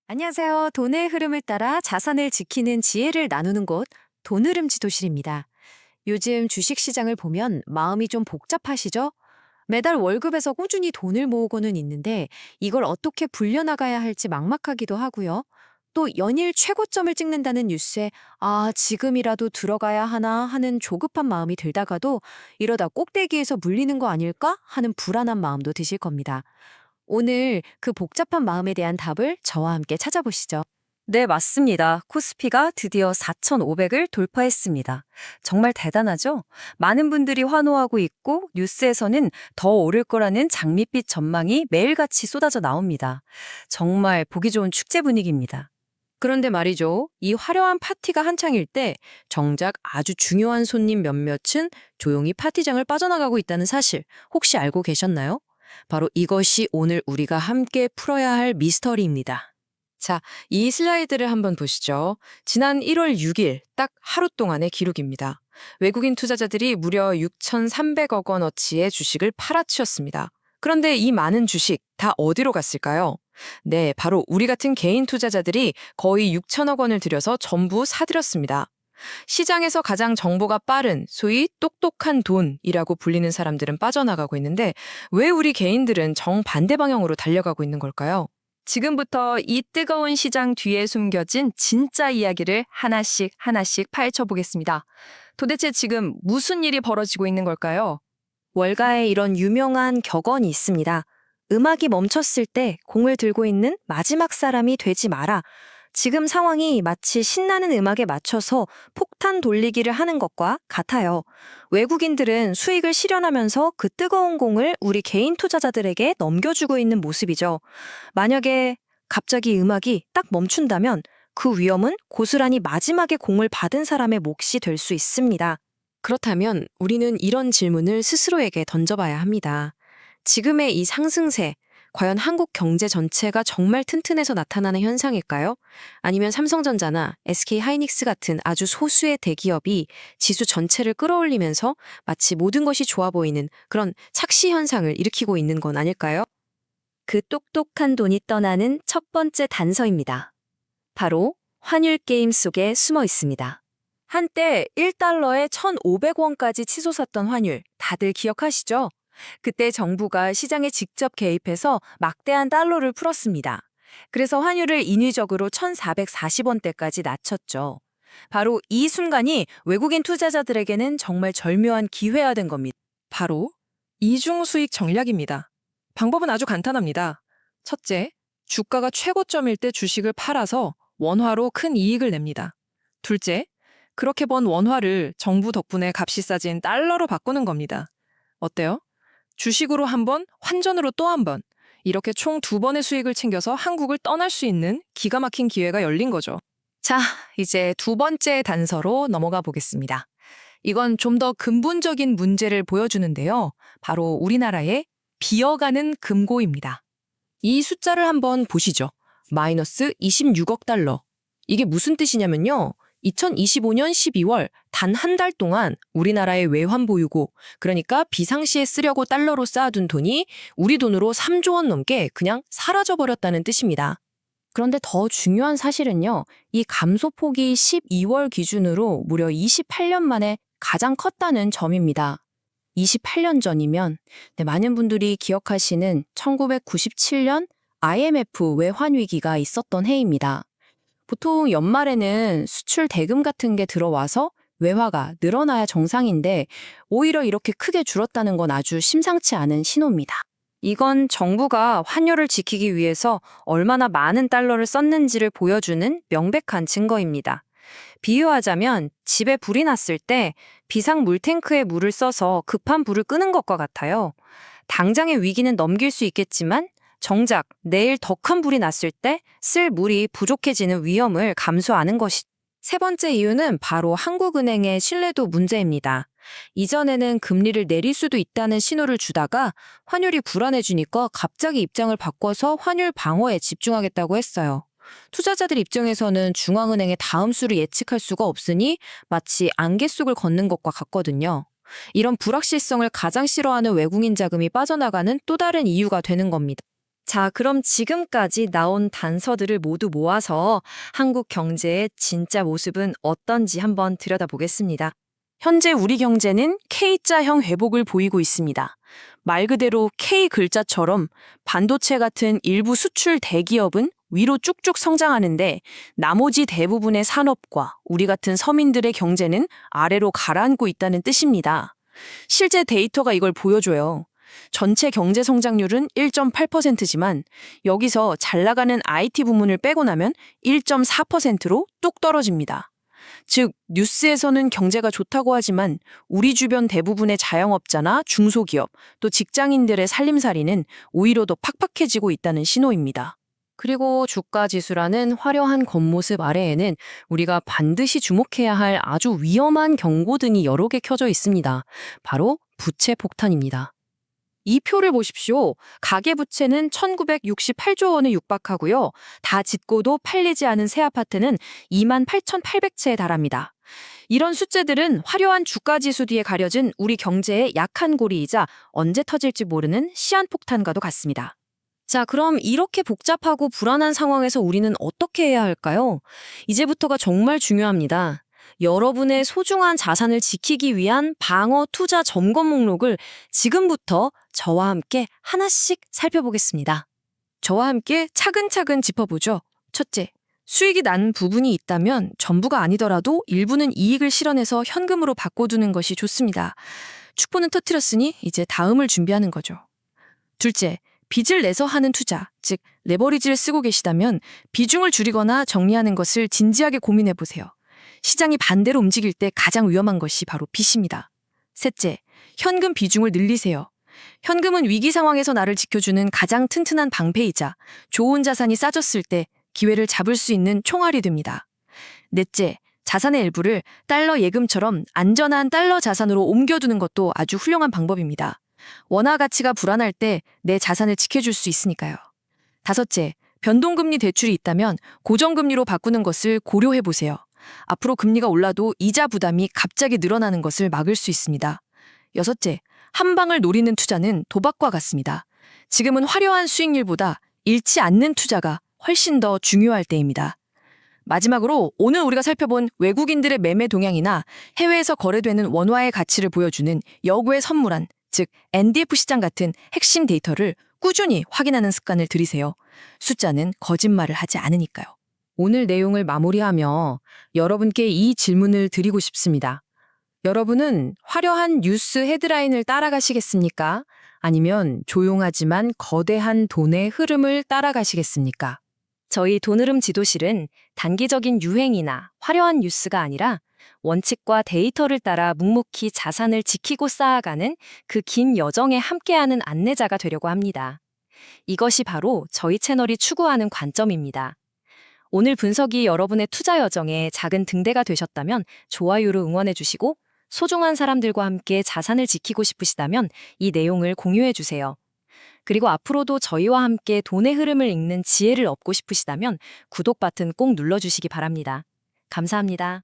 안녕하세요. 돈의 흐름을 따라 자산을 지키는 지혜를 나누는 곳, 돈흐름 지도실입니다. 요즘 주식시장을 보면 마음이 좀 복잡하시죠? 매달 월급에서 꾸준히 돈을 모으고는 있는데 이걸 어떻게 불려나가야 할지 막막하기도 하고요. 또 연일 최고점을 찍는다는 뉴스에 지금이라도 들어가야 하나 하는 조급한 마음이 들다가도 이러다 꼭대기에서 물리는 거 아닐까 하는 불안한 마음도 드실 겁니다. 오늘 그 복잡한 마음에 대한 답을 저와 함께 찾아보시죠. 네, 맞습니다. 코스피가 드디어 4,500을 돌파했습니다. 정말 대단하죠? 많은 분들이 환호하고 있고 뉴스에서는 더 오를 거라는 장밋빛 전망이 매일같이 쏟아져 나옵니다. 정말 보기 좋은 축제 분위기입니다. 그런데 말이죠. 이 화려한 파티가 한창일 때 정작 아주 중요한 손님 몇몇은 조용히 파티장을 빠져나가고 있다는 사실 혹시 알고 계셨나요? 바로 이것이 오늘 우리가 함께 풀어야 할 미스터리입니다. 자, 이 슬라이드를 한번 보시죠. 지난 1월 6일 딱 하루 동안의 기록입니다. 외국인 투자자들이 무려 6,300억 원어치의 주식을 팔아치웠습니다. 그런데 이 많은 주식 다 어디로 갔을까요? 네, 바로 우리 같은 개인 투자자들이 거의 6천억 원을 들여서 전부 사들였습니다. 시장에서 가장 정보가 빠른 소위 똑똑한 돈이라고 불리는 사람들은 빠져나가고 있는데 왜 우리 개인들은 정반대 방향으로 달려가고 있는 걸까요? 지금부터 이 뜨거운 시장 뒤에 숨겨진 진짜 이야기를 하나씩 하나씩 파헤쳐 보겠습니다. 도대체 지금 무슨 일이 벌어지고 있는 걸까요? 월가에 이런 유명한 격언이 있습니다. 음악이 멈췄을 때 공을 들고 있는 마지막 사람이 되지 마라. 지금 상황이 마치 신나는 음악에 맞춰서 폭탄 돌리기를 하는 것과 같아요. 외국인들은 수익을 실현하면서 그 뜨거운 공을 우리 개인 투자자들에게 넘겨주고 있는 모습이죠. 만약에 갑자기 음악이 딱 멈춘다면 그 위험은 고스란히 마지막에 공을 받은 사람의 몫이 될 수 있습니다. 그렇다면 우리는 이런 질문을 스스로에게 던져봐야 합니다. 지금의 이 상승세, 과연 한국 경제 전체가 정말 튼튼해서 나타나는 현상일까요? 아니면 삼성전자나 SK하이닉스 같은 아주 소수의 대기업이 지수 전체를 끌어올리면서 마치 모든 것이 좋아 보이는 그런 착시 현상을 일으키고 있는 건 아닐까요? 그 똑똑한 돈이 떠나는 첫 번째 단서입니다. 바로 환율 게임 속에 숨어 있습니다. 한때 1달러에 1,500원까지 치솟았던 환율, 다들 기억하시죠? 그때 정부가 시장에 직접 개입해서 막대한 달러를 풀었습니다. 그래서 환율을 인위적으로 1,440원대까지 낮췄죠. 바로 이 순간이 외국인 투자자들에게는 정말 절묘한 기회가 된 겁니다. 바로 이중 수익 전략입니다. 방법은 아주 간단합니다. 첫째, 주가가 최고점일 때 주식을 팔아서 원화로 큰 이익을 냅니다. 둘째, 그렇게 번 원화를 정부 덕분에 값이 싸진 달러로 바꾸는 겁니다. 어때요? 주식으로 한 번, 환전으로 또 한 번. 이렇게 총 2번의 수익을 챙겨서 한국을 떠날 수 있는 기가 막힌 기회가 열린 거죠. 자, 이제 두 번째 단서로 넘어가 보겠습니다. 이건 좀 더 근본적인 문제를 보여주는데요. 바로 우리나라의 비어가는 금고입니다. 이 숫자를 한번 보시죠. 마이너스 26억 달러. 이게 무슨 뜻이냐면요. 2025년 12월 단 한 달 동안 우리나라의 외환 보유고, 그러니까 비상시에 쓰려고 달러로 쌓아둔 돈이 우리 돈으로 3조 원 넘게 그냥 사라져버렸다는 뜻입니다. 그런데 더 중요한 사실은요. 이 감소폭이 12월 기준으로 무려 28년 만에 가장 컸다는 점입니다. 28년 전이면 많은 분들이 기억하시는 1997년 IMF 외환위기가 있었던 해입니다. 보통 연말에는 수출 대금 같은 게 들어와서 외화가 늘어나야 정상인데 오히려 이렇게 크게 줄었다는 건 아주 심상치 않은 신호입니다. 이건 정부가 환율을 지키기 위해서 얼마나 많은 달러를 썼는지를 보여주는 명백한 증거입니다. 비유하자면 집에 불이 났을 때 비상 물탱크에 물을 써서 급한 불을 끄는 것과 같아요. 당장의 위기는 넘길 수 있겠지만 정작 내일 더 큰 불이 났을 때 쓸 물이 부족해지는 위험을 감수하는 것이. 세 번째 이유는 바로 한국은행의 신뢰도 문제입니다. 이전에는 금리를 내릴 수도 있다는 신호를 주다가 환율이 불안해지니까 갑자기 입장을 바꿔서 환율 방어에 집중하겠다고 했어요. 투자자들 입장에서는 중앙은행의 다음 수를 예측할 수가 없으니 마치 안개 속을 걷는 것과 같거든요. 이런 불확실성을 가장 싫어하는 외국인 자금이 빠져나가는 또 다른 이유가 되는 겁니다. 자, 그럼 지금까지 나온 단서들을 모두 모아서 한국 경제의 진짜 모습은 어떤지 한번 들여다보겠습니다. 현재 우리 경제는 K자형 회복을 보이고 있습니다. 말 그대로 K 글자처럼 반도체 같은 일부 수출 대기업은 위로 쭉쭉 성장하는데 나머지 대부분의 산업과 우리 같은 서민들의 경제는 아래로 가라앉고 있다는 뜻입니다. 실제 데이터가 이걸 보여줘요. 전체 경제 성장률은 1.8%지만 여기서 잘 나가는 IT 부문을 빼고 나면 1.4%로 뚝 떨어집니다. 즉, 뉴스에서는 경제가 좋다고 하지만 우리 주변 대부분의 자영업자나 중소기업, 또 직장인들의 살림살이는 오히려 더 팍팍해지고 있다는 신호입니다. 그리고 주가 지수라는 화려한 겉모습 아래에는 우리가 반드시 주목해야 할 아주 위험한 경고등이 여러 개 켜져 있습니다. 바로 부채 폭탄입니다. 이 표를 보십시오. 가계부채는 1968조 원에 육박하고요. 다 짓고도 팔리지 않은 새 아파트는 28,800채에 달합니다. 이런 숫자들은 화려한 주가지수 뒤에 가려진 우리 경제의 약한 고리이자 언제 터질지 모르는 시한폭탄과도 같습니다. 자, 그럼 이렇게 복잡하고 불안한 상황에서 우리는 어떻게 해야 할까요? 이제부터가 정말 중요합니다. 여러분의 소중한 자산을 지키기 위한 방어 투자 점검 목록을 지금부터 저와 함께 하나씩 살펴보겠습니다. 저와 함께 차근차근 짚어보죠. 첫째, 수익이 난 부분이 있다면 전부가 아니더라도 일부는 이익을 실현해서 현금으로 바꿔두는 것이 좋습니다. 축포는 터뜨렸으니 이제 다음을 준비하는 거죠. 둘째, 빚을 내서 하는 투자, 즉 레버리지를 쓰고 계시다면 비중을 줄이거나 정리하는 것을 진지하게 고민해보세요. 시장이 반대로 움직일 때 가장 위험한 것이 바로 빚입니다. 셋째, 현금 비중을 늘리세요. 현금은 위기 상황에서 나를 지켜주는 가장 튼튼한 방패이자 좋은 자산이 싸졌을 때 기회를 잡을 수 있는 총알이 됩니다. 넷째, 자산의 일부를 달러 예금처럼 안전한 달러 자산으로 옮겨두는 것도 아주 훌륭한 방법입니다. 원화 가치가 불안할 때 내 자산을 지켜줄 수 있으니까요. 다섯째, 변동금리 대출이 있다면 고정금리로 바꾸는 것을 고려해보세요. 앞으로 금리가 올라도 이자 부담이 갑자기 늘어나는 것을 막을 수 있습니다. 여섯째, 한 방을 노리는 투자는 도박과 같습니다. 지금은 화려한 수익률보다 잃지 않는 투자가 훨씬 더 중요할 때입니다. 마지막으로 오늘 우리가 살펴본 외국인들의 매매 동향이나 해외에서 거래되는 원화의 가치를 보여주는 여고의 선물한, 즉 NDF 시장 같은 핵심 데이터를 꾸준히 확인하는 습관을 들이세요. 숫자는 거짓말을 하지 않으니까요. 오늘 내용을 마무리하며 여러분께 이 질문을 드리고 싶습니다. 여러분은 화려한 뉴스 헤드라인을 따라가시겠습니까? 아니면 조용하지만 거대한 돈의 흐름을 따라가시겠습니까? 저희 돈흐름 지도실은 단기적인 유행이나 화려한 뉴스가 아니라 원칙과 데이터를 따라 묵묵히 자산을 지키고 쌓아가는 그 긴 여정에 함께하는 안내자가 되려고 합니다. 이것이 바로 저희 채널이 추구하는 관점입니다. 오늘 분석이 여러분의 투자 여정에 작은 등대가 되셨다면 좋아요로 응원해 주시고 소중한 사람들과 함께 자산을 지키고 싶으시다면 이 내용을 공유해 주세요. 그리고 앞으로도 저희와 함께 돈의 흐름을 읽는 지혜를 얻고 싶으시다면 구독 버튼 꼭 눌러주시기 바랍니다. 감사합니다.